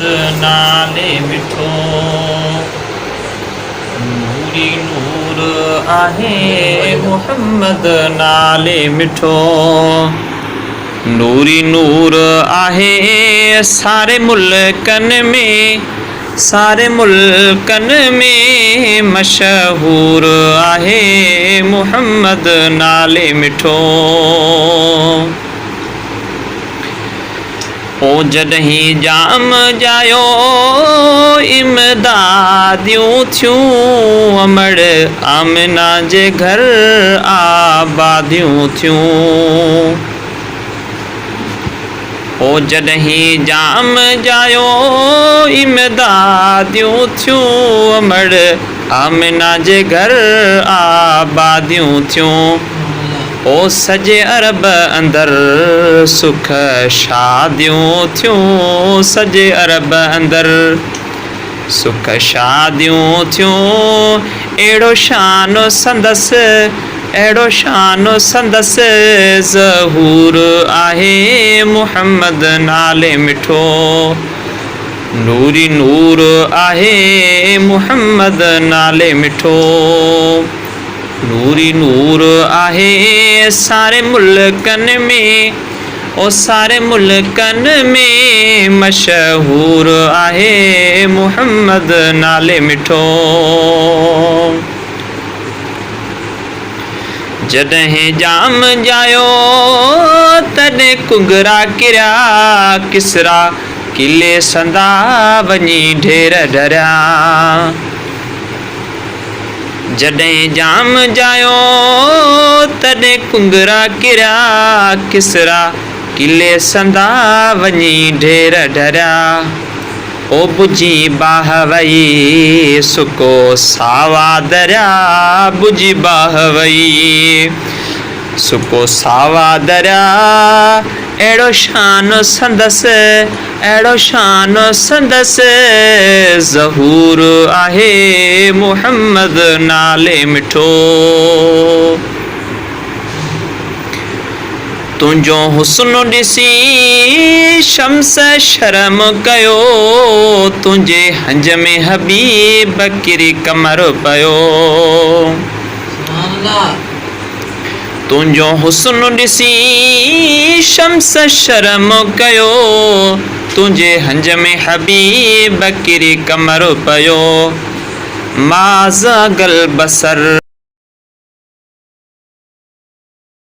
नाले मिठो नूरी नूर आहे मुहम्मद नाले मिठो नूरी नूर आहे सारे मुल्कन में मशहूर आहे मुहम्मद नाले मिठो ओ जॾहिं जाम जायो इमदादियूं थियूं अमड़ आमिना जे घर आबादियूं थियूं ओ जॾहिं जाम जायो इमदादियूं थियूं अमड़ आमिना जे घर आबादियूं थियूं ओ सॼे अरब अंदर सुख शादियूं थियूं सॼे अरब अंदर सुख शादियूं थियूं अहिड़ो शानो संदसि ज़हूर आहे मुहम्मद नाले मिठो नूरी नूर आहे मुहम्मद नाले मिठो नूरी नूर आहे सारे मुल्कन में मशहूर आहे मुहम्मद नाले मिठो जॾहिं जाम जायो तॾहिं कुंगरा किरिया किसरा किले संदा वञी ढेर डरिया जॾहिं जाम जायो तॾहिं कुंगरा किरिया किसरा किले संदा वञी ढेर डरिया ओ बुझी बाह वई सुको सावा दरिया बुझी बाह वई सुको सावा दरिया अहिड़ो शानो संदसि ज़हूर आहे मुहम्मद नाले मिठो तुंहिंजो हुस्न ॾिसी शम्स शर्म कयो तुंहिंजे हंज में हबीब किरी कमर पियो तुंहिंजो हुस्न ॾिसी शम्स शर्म कयो तुंहिंजे हंज में हबीब किरी कमर पियो माज़ गल बसर